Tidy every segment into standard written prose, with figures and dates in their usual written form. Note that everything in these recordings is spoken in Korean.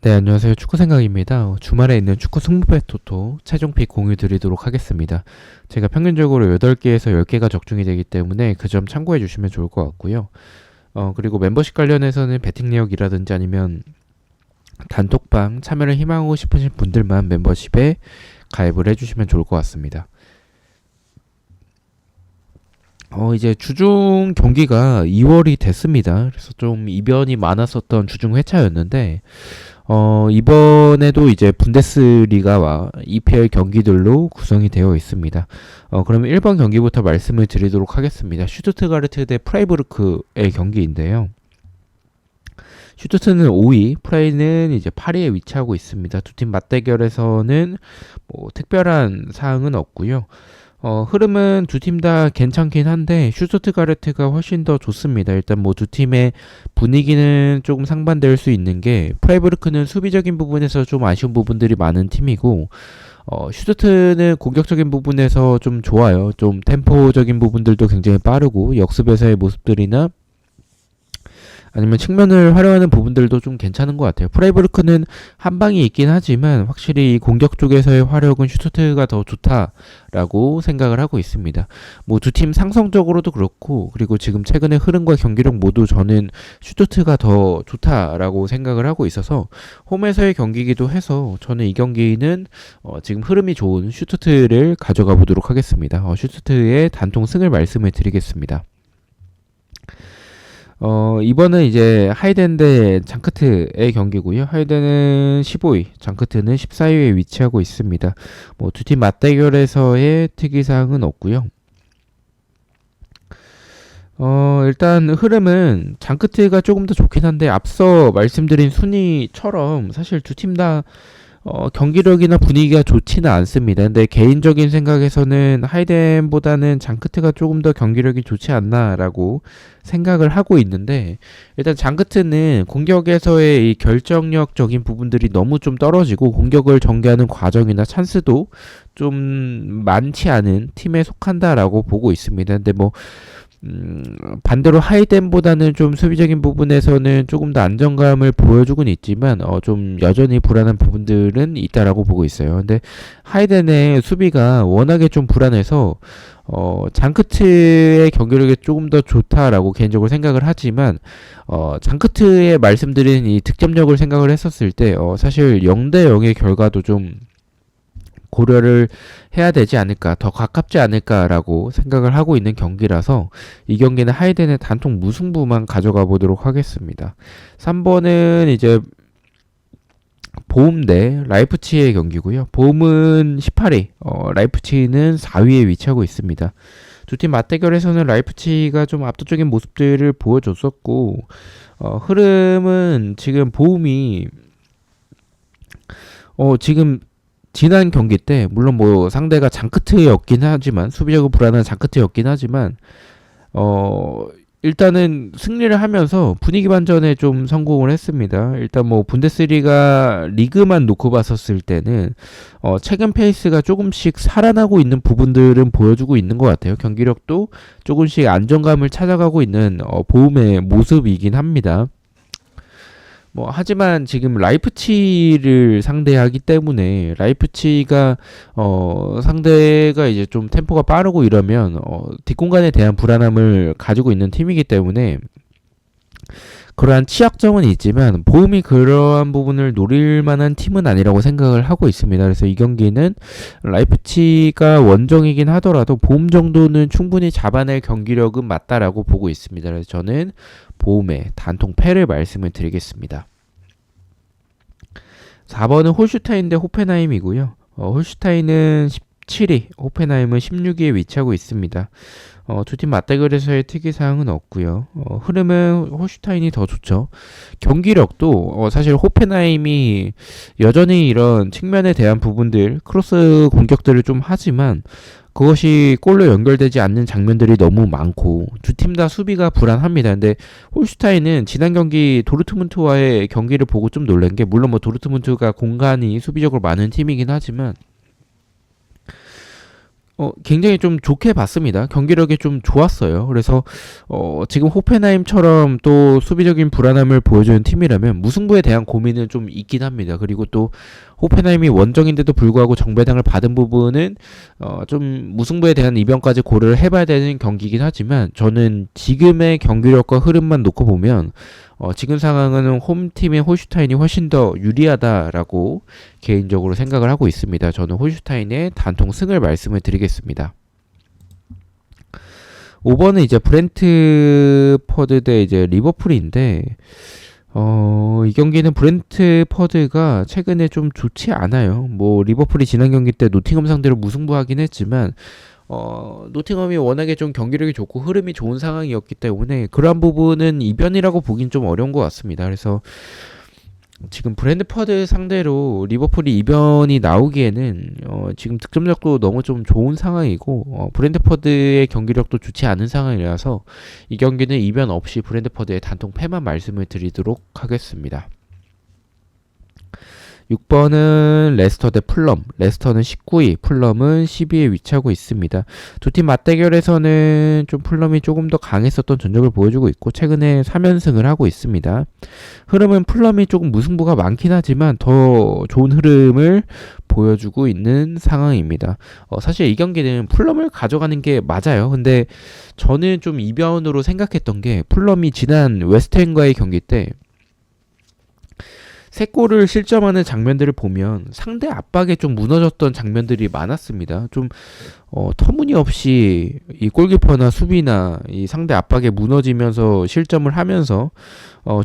네, 안녕하세요. 축구생각입니다. 주말에 있는 축구 승부배 토토 최종픽 공유 드리도록 하겠습니다. 제가 평균적으로 8개에서 10개가 적중이 되기 때문에 그 점 참고해 주시면 좋을 것 같고요. 그리고 멤버십 관련해서는 베팅 내역이라든지 아니면 단톡방 참여를 희망하고 싶으신 분들만 멤버십에 가입을 해주시면 좋을 것 같습니다. 이제 주중 경기가 2월이 됐습니다. 그래서 좀 이변이 많았었던 주중 회차였는데, 이번에도 이제 분데스리가와 EPL 경기들로 구성이 되어 있습니다. 그러면 1번 경기부터 말씀을 드리도록 하겠습니다. 슈투트가르트 대 프라이부르크의 경기인데요. 슈투트는 5위, 프라이는 이제 8위에 위치하고 있습니다. 두 팀 맞대결에서는 뭐 특별한 사항은 없고요. 흐름은 두 팀 다 괜찮긴 한데 슈투트가르트가 훨씬 더 좋습니다. 일단 뭐 두 팀의 분위기는 조금 상반될 수 있는 게 프라이부르크는 수비적인 부분에서 좀 아쉬운 부분들이 많은 팀이고 슈투트는 공격적인 부분에서 좀 좋아요. 좀 템포적인 부분들도 굉장히 빠르고 역습에서의 모습들이나 아니면 측면을 활용하는 부분들도 좀 괜찮은 것 같아요. 프라이부르크는 한 방이 있긴 하지만 확실히 공격 쪽에서의 화력은 슈투트가 더 좋다라고 생각을 하고 있습니다. 뭐 두 팀 상성적으로도 그렇고 그리고 지금 최근의 흐름과 경기력 모두 저는 슈투트가 더 좋다라고 생각을 하고 있어서 홈에서의 경기이기도 해서 저는 이 경기는 지금 흐름이 좋은 슈투트를 가져가 보도록 하겠습니다. 슈투트의 단통 승을 말씀을 드리겠습니다. 이번은 이제 하이덴 대 장크트의 경기고요. 하이덴은 15위, 장크트는 14위에 위치하고 있습니다. 뭐 두 팀 맞대결에서의 특이사항은 없고요. 일단 흐름은 장크트가 조금 더 좋긴 한데 앞서 말씀드린 순위처럼 사실 두 팀 다 경기력이나 분위기가 좋지는 않습니다. 근데 개인적인 생각에서는 하이덴보다는 장크트가 조금 더 경기력이 좋지 않나라고 생각을 하고 있는데 일단 장크트는 공격에서의 이 결정력적인 부분들이 너무 좀 떨어지고 공격을 전개하는 과정이나 찬스도 좀 많지 않은 팀에 속한다라고 보고 있습니다. 근데 뭐 반대로 하이덴보다는 좀 수비적인 부분에서는 조금 더 안정감을 보여주곤 있지만 좀 여전히 불안한 부분들은 있다라고 보고 있어요. 근데 하이덴의 수비가 워낙에 좀 불안해서 장크트의 경기력이 조금 더 좋다라고 개인적으로 생각을 하지만 장크트의 말씀드린 이 득점력을 생각을 했었을 때 사실 0대 0의 결과도 좀 고려를 해야 되지 않을까, 더 가깝지 않을까라고 생각을 하고 있는 경기라서 이 경기는 하이덴의 단통 무승부만 가져가 보도록 하겠습니다. 3번은 이제 보움 대 라이프치히의 경기고요. 보움은 18위, 라이프치히는 4위에 위치하고 있습니다. 두 팀 맞대결에서는 라이프치히가 좀 압도적인 모습들을 보여줬었고 흐름은 지금 보움이 지금 지난 경기 때 물론 뭐 상대가 장크트였긴 하지만 수비적으로 불안한 장크트였긴 하지만 일단은 승리를 하면서 분위기 반전에 좀 성공을 했습니다. 일단 뭐 분데스리가 리그만 놓고 봤었을 때는 최근 페이스가 조금씩 살아나고 있는 부분들은 보여주고 있는 것 같아요. 경기력도 조금씩 안정감을 찾아가고 있는 보움의 모습이긴 합니다. 뭐 하지만 지금 라이프치히를 상대하기 때문에 라이프치히가 상대가 이제 좀 템포가 빠르고 이러면 뒷공간에 대한 불안함을 가지고 있는 팀이기 때문에 그러한 취약점은 있지만 보움이 그러한 부분을 노릴 만한 팀은 아니라고 생각을 하고 있습니다. 그래서 이 경기는 라이프치히가 원정이긴 하더라도 보움 정도는 충분히 잡아낼 경기력은 맞다라고 보고 있습니다. 그래서 저는 보움의 단통 패를 말씀을 드리겠습니다. 4번은 홀슈타인 대 호펜하임이고요. 홀슈타인은 17위, 호펜하임은 16위에 위치하고 있습니다. 두 팀 맞대결에서의 특이사항은 없고요. 흐름은 홀슈타인이 더 좋죠. 경기력도 사실 호펜하임이 여전히 이런 측면에 대한 부분들, 크로스 공격들을 좀 하지만 그것이 골로 연결되지 않는 장면들이 너무 많고 두 팀 다 수비가 불안합니다. 근데 홀슈타인은 지난 경기 도르트문트와의 경기를 보고 좀 놀란 게 물론 뭐 도르트문트가 공간이 수비적으로 많은 팀이긴 하지만 굉장히 좀 좋게 봤습니다. 경기력이 좀 좋았어요. 그래서 지금 호펜하임처럼 또 수비적인 불안함을 보여주는 팀이라면 무승부에 대한 고민은 좀 있긴 합니다. 그리고 또 호펜하임이 원정인데도 불구하고 정배당을 받은 부분은 좀 무승부에 대한 이변까지 고려를 해봐야 되는 경기이긴 하지만 저는 지금의 경기력과 흐름만 놓고 보면 지금 상황은 홈팀의 홀슈타인이 훨씬 더 유리하다라고 개인적으로 생각을 하고 있습니다. 저는 홀슈타인의 단통 승을 말씀을 드리겠습니다. 5번은 이제 브렌트퍼드 대 이제 리버풀인데 이 경기는 브렌트퍼드가 최근에 좀 좋지 않아요. 뭐 리버풀이 지난 경기 때 노팅엄 상대로 무승부하긴 했지만 노팅엄이 워낙에 좀 경기력이 좋고 흐름이 좋은 상황이었기 때문에 그러한 부분은 이변이라고 보긴 좀 어려운 것 같습니다. 그래서 지금 브랜드퍼드 상대로 리버풀이 이변이 나오기에는 지금 득점력도 너무 좀 좋은 상황이고 브랜드퍼드의 경기력도 좋지 않은 상황이라서 이 경기는 이변 없이 브랜드퍼드의 단통 패만 말씀을 드리도록 하겠습니다. 6번은 레스터 대 풀럼. 레스터는 19위, 풀럼은 12위에 위치하고 있습니다. 두 팀 맞대결에서는 좀 풀럼이 조금 더 강했었던 전적을 보여주고 있고 최근에 3연승을 하고 있습니다. 흐름은 풀럼이 조금 무승부가 많긴 하지만 더 좋은 흐름을 보여주고 있는 상황입니다. 사실 이 경기는 풀럼을 가져가는 게 맞아요. 근데 저는 좀 이변으로 생각했던 게 풀럼이 지난 웨스트햄과의 경기 때 3골을 실점하는 장면들을 보면 상대 압박에 좀 무너졌던 장면들이 많았습니다. 좀 터무니없이 이 골키퍼나 수비나 이 상대 압박에 무너지면서 실점을 하면서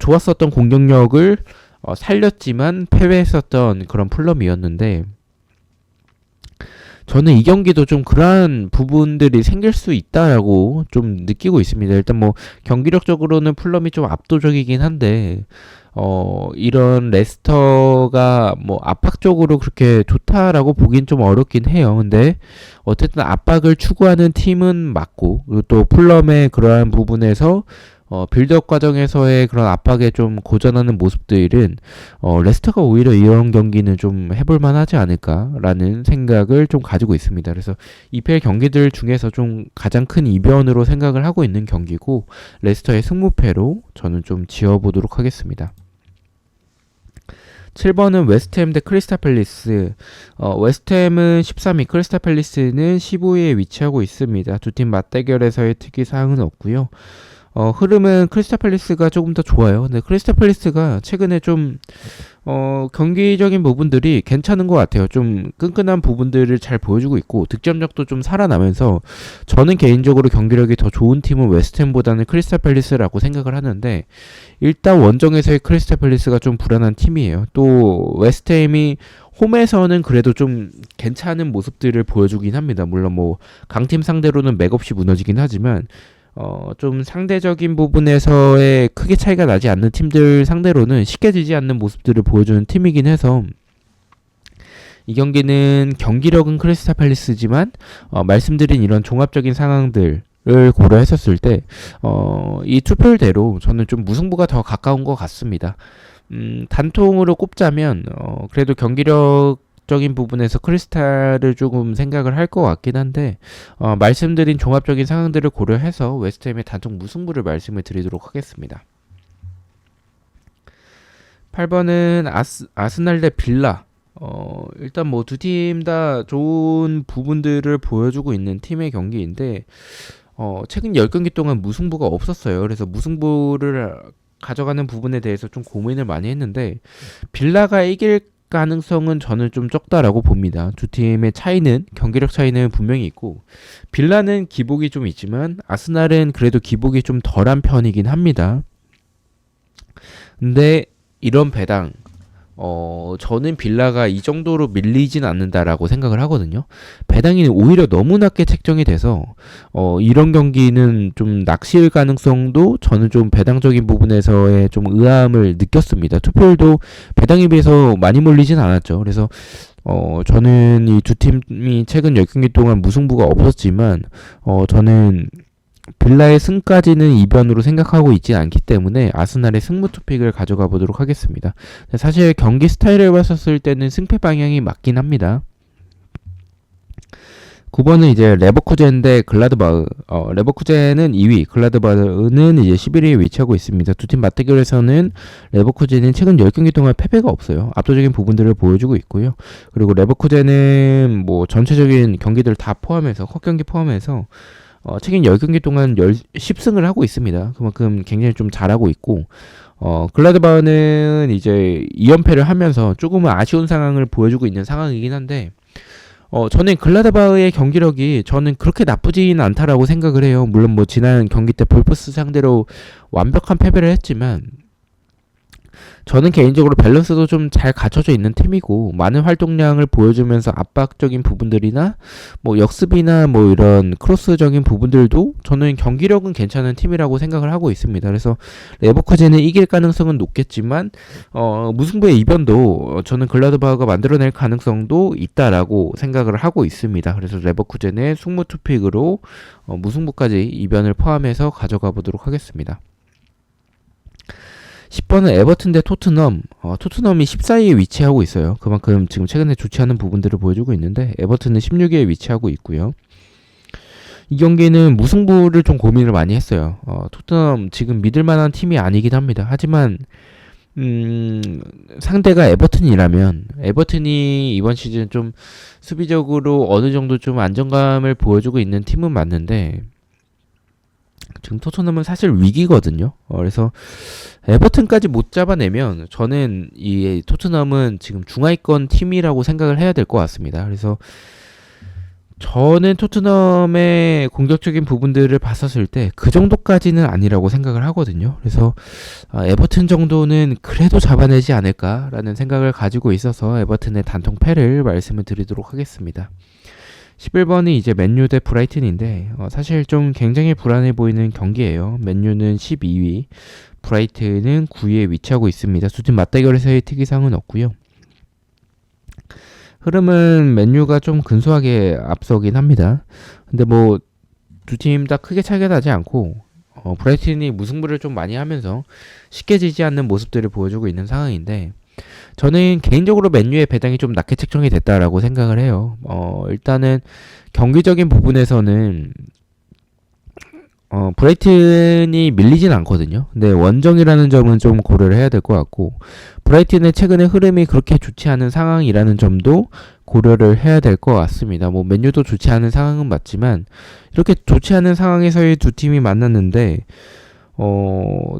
좋았었던 공격력을 살렸지만 패배했었던 그런 풀럼이었는데 저는 이 경기도 좀 그러한 부분들이 생길 수 있다라고 좀 느끼고 있습니다. 일단 뭐 경기력적으로는 풀럼이 좀 압도적이긴 한데 이런 레스터가 뭐 압박적으로 그렇게 좋다라고 보긴 좀 어렵긴 해요. 근데 어쨌든 압박을 추구하는 팀은 맞고 그리고 또 풀럼의 그러한 부분에서 빌드업 과정에서의 그런 압박에 좀 고전하는 모습들은 레스터가 오히려 이런 경기는 좀 해볼만 하지 않을까라는 생각을 좀 가지고 있습니다. 그래서 EPL 경기들 중에서 좀 가장 큰 이변으로 생각을 하고 있는 경기고 레스터의 승무패로 저는 좀 지어보도록 하겠습니다. 7번은 웨스트햄 대 크리스탈 팰리스. 웨스트햄은 13위, 크리스탈 팰리스는 15위에 위치하고 있습니다. 두 팀 맞대결에서의 특이사항은 없고요. 흐름은 크리스탈 팰리스가 조금 더 좋아요. 근데 크리스탈 팰리스가 최근에 좀 경기적인 부분들이 괜찮은 것 같아요. 좀 끈끈한 부분들을 잘 보여주고 있고 득점력도 좀 살아나면서 저는 개인적으로 경기력이 더 좋은 팀은 웨스트햄보다는 크리스탈 팰리스라고 생각을 하는데 일단 원정에서의 크리스탈 팰리스가 좀 불안한 팀이에요. 또 웨스트햄이 홈에서는 그래도 좀 괜찮은 모습들을 보여주긴 합니다. 물론 뭐 강팀 상대로는 맥없이 무너지긴 하지만 좀 상대적인 부분에서의 크게 차이가 나지 않는 팀들 상대로는 쉽게 지지 않는 모습들을 보여주는 팀이긴 해서 이 경기는 경기력은 크리스탈 팰리스지만 말씀드린 이런 종합적인 상황들을 고려했었을 때 이 투표대로 저는 좀 무승부가 더 가까운 것 같습니다. 단통으로 꼽자면 그래도 경기력적인 부분에서 크리스탈을 조금 생각을 할 것 같긴 한데 말씀드린 종합적인 상황들을 고려해서 웨스트햄의 단통 무승부를 말씀을 드리도록 하겠습니다. 8번은 아스날 대 빌라. 일단 뭐 두 팀 다 좋은 부분들을 보여주고 있는 팀의 경기인데 최근 10경기 동안 무승부가 없었어요. 그래서 무승부를 가져가는 부분에 대해서 좀 고민을 많이 했는데 빌라가 이길 가능성은 저는 좀 적다라고 봅니다. 두 팀의 차이는 경기력 차이는 분명히 있고 빌라는 기복이 좀 있지만 아스날은 그래도 기복이 좀 덜한 편이긴 합니다. 근데 이런 배당 저는 빌라가 이 정도로 밀리진 않는다라고 생각을 하거든요. 배당이 오히려 너무 낮게 책정이 돼서 이런 경기는 좀 낚시일 가능성도 저는 좀 배당적인 부분에서의 좀 의아함을 느꼈습니다. 투표율도 배당에 비해서 많이 몰리진 않았죠. 그래서 저는 이 두 팀이 최근 10경기 동안 무승부가 없었지만 저는 빌라의 승까지는 이변으로 생각하고 있지 않기 때문에 아스날의 승무 투픽을 가져가 보도록 하겠습니다. 사실 경기 스타일을 봤었을 때는 승패 방향이 맞긴 합니다. 9번은 이제 레버쿠젠 대 글라드바흐. 레버쿠젠은 2위, 글라드바흐는 이제 11위에 위치하고 있습니다. 두 팀 맞대결에서는 레버쿠젠은 최근 10경기 동안 패배가 없어요. 압도적인 부분들을 보여주고 있고요. 그리고 레버쿠젠은 뭐 전체적인 경기들 다 포함해서, 컷 경기 포함해서 최근 10경기 동안 10승을 하고 있습니다. 그만큼 굉장히 좀 잘하고 있고, 글라드바흐는 이제 2연패를 하면서 조금은 아쉬운 상황을 보여주고 있는 상황이긴 한데, 저는 글라드바흐의 경기력이 저는 그렇게 나쁘진 않다라고 생각을 해요. 물론 뭐 지난 경기 때 볼프스 상대로 완벽한 패배를 했지만, 저는 개인적으로 밸런스도 좀 잘 갖춰져 있는 팀이고, 많은 활동량을 보여주면서 압박적인 부분들이나 뭐 역습이나 뭐 이런 크로스적인 부분들도 저는 경기력은 괜찮은 팀이라고 생각을 하고 있습니다. 그래서 레버쿠젠은 이길 가능성은 높겠지만 무승부의 이변도 저는 글라드바흐가 만들어낼 가능성도 있다라고 생각을 하고 있습니다. 그래서 레버쿠젠의 승무 투픽으로 무승부까지 이변을 포함해서 가져가 보도록 하겠습니다. 10번은 에버튼 대 토트넘. 토트넘이 14위에 위치하고 있어요. 그만큼 지금 최근에 좋지 않은 부분들을 보여주고 있는데, 에버튼은 16위에 위치하고 있고요. 이 경기는 무승부를 좀 고민을 많이 했어요. 토트넘 지금 믿을만한 팀이 아니긴 합니다. 하지만 상대가 에버튼이라면, 에버튼이 이번 시즌 좀 수비적으로 어느 정도 좀 안정감을 보여주고 있는 팀은 맞는데, 지금 토트넘은 사실 위기거든요. 그래서 에버튼까지 못 잡아내면 저는 이 토트넘은 지금 중하위권 팀이라고 생각을 해야 될 것 같습니다. 그래서 저는 토트넘의 공격적인 부분들을 봤었을 때 그 정도까지는 아니라고 생각을 하거든요. 그래서 에버튼 정도는 그래도 잡아내지 않을까라는 생각을 가지고 있어서 에버튼의 단통패를 말씀을 드리도록 하겠습니다. 11번이 이제 맨유 대 브라이튼인데, 사실 좀 굉장히 불안해 보이는 경기예요. 맨유는 12위, 브라이튼은 9위에 위치하고 있습니다. 두 팀 맞대결에서의 특이사항은 없고요. 흐름은 맨유가 좀 근소하게 앞서긴 합니다. 근데 뭐 두 팀 다 크게 차이가 나지 않고, 브라이튼이 무승부를 좀 많이 하면서 쉽게 지지 않는 모습들을 보여주고 있는 상황인데, 저는 개인적으로 맨유의 배당이 좀 낮게 책정이 됐다라고 생각을 해요. 일단은 경기적인 부분에서는 브라이튼이 밀리진 않거든요. 근데 원정이라는 점은 좀 고려를 해야 될 것 같고, 브라이튼의 최근의 흐름이 그렇게 좋지 않은 상황이라는 점도 고려를 해야 될 것 같습니다. 뭐 맨유도 좋지 않은 상황은 맞지만, 이렇게 좋지 않은 상황에서의 두 팀이 만났는데,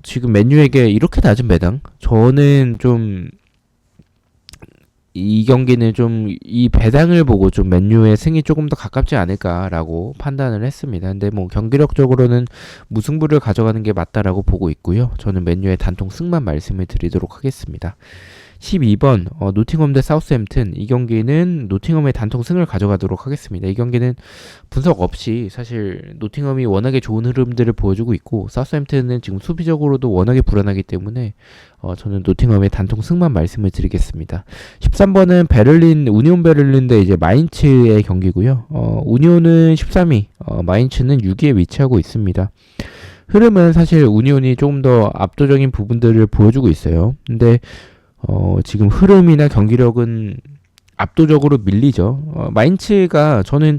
지금 맨유에게 이렇게 낮은 배당? 저는 좀 이 경기는 좀 이 배당을 보고 좀 맨유의 승이 조금 더 가깝지 않을까라고 판단을 했습니다. 근데 뭐 경기력적으로는 무승부를 가져가는 게 맞다라고 보고 있고요. 저는 맨유의 단통 승만 말씀을 드리도록 하겠습니다. 12번 노팅엄 대 사우스햄튼. 이 경기는 노팅엄의 단통 승을 가져가도록 하겠습니다. 이 경기는 분석 없이 사실 노팅엄이 워낙에 좋은 흐름들을 보여주고 있고, 사우스햄튼은 지금 수비적으로도 워낙에 불안하기 때문에 저는 노팅엄의 단통 승만 말씀을 드리겠습니다. 13번은 우니온 베를린 대 이제 마인츠의 경기고요. 우니온은 13위, 마인츠는 6위에 위치하고 있습니다. 흐름은 사실 우니온이 조금 더 압도적인 부분들을 보여주고 있어요. 근데 지금 흐름이나 경기력은 압도적으로 밀리죠. 마인츠가 저는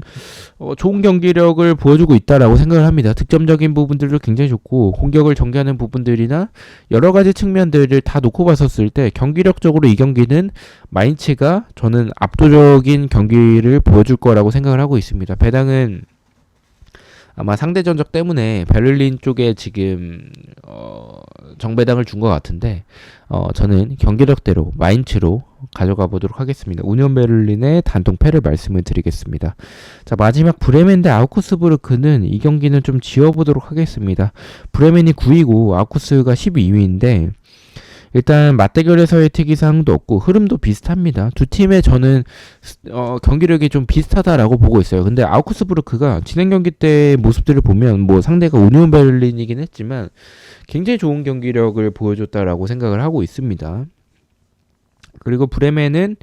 좋은 경기력을 보여주고 있다라고 생각을 합니다. 득점적인 부분들도 굉장히 좋고, 공격을 전개하는 부분들이나 여러 가지 측면들을 다 놓고 봤었을 때 경기력적으로 이 경기는 마인츠가 저는 압도적인 경기를 보여줄 거라고 생각을 하고 있습니다. 배당은 아마 상대 전적 때문에 베를린 쪽에 지금 정배당을 준 것 같은데, 저는 경기력대로 마인츠로 가져가 보도록 하겠습니다. 우니온 베를린의 단통패를 말씀을 드리겠습니다. 자, 마지막 브레멘 대 아우크스부르크는 이 경기는 좀 지워보도록 하겠습니다. 브레멘이 9위고 아우크스가 12위인데, 일단 맞대결에서의 특이사항도 없고 흐름도 비슷합니다. 두 팀의 저는 경기력이 좀 비슷하다라고 보고 있어요. 근데 아우크스부르크가 지난 경기 때 모습들을 보면 뭐 상대가 우니온 베를린이긴 했지만 굉장히 좋은 경기력을 보여줬다라고 생각을 하고 있습니다. 그리고 브레멘은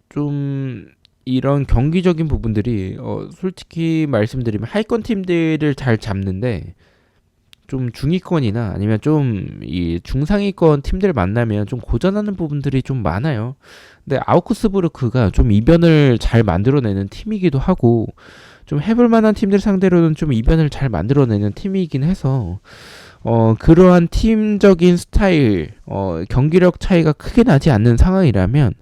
좀 이런 경기적인 부분들이 솔직히 말씀드리면 하위권 팀들을 잘 잡는데 좀 중위권이나 아니면 좀 이 중상위권 팀들 만나면 좀 고전하는 부분들이 좀 많아요. 근데 아우크스부르크가 좀 이변을 잘 만들어내는 팀이기도 하고 좀 해볼 만한 팀들 상대로는 좀 이변을 잘 만들어내는 팀이긴 해서 그러한 팀적인 스타일, 경기력 차이가 크게 나지 않는 상황이라면,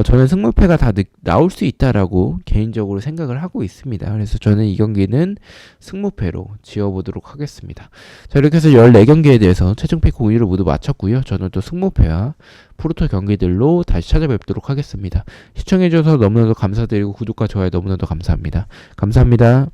저는 승무패가 다 나올 수 있다라고 개인적으로 생각을 하고 있습니다. 그래서 저는 이 경기는 승무패로 지어보도록 하겠습니다. 자, 이렇게 해서 14경기에 대해서 최종 픽 5위를 모두 마쳤고요. 저는 또 승무패와 프로토 경기들로 다시 찾아뵙도록 하겠습니다. 시청해주셔서 너무나도 감사드리고 구독과 좋아요 너무나도 감사합니다. 감사합니다.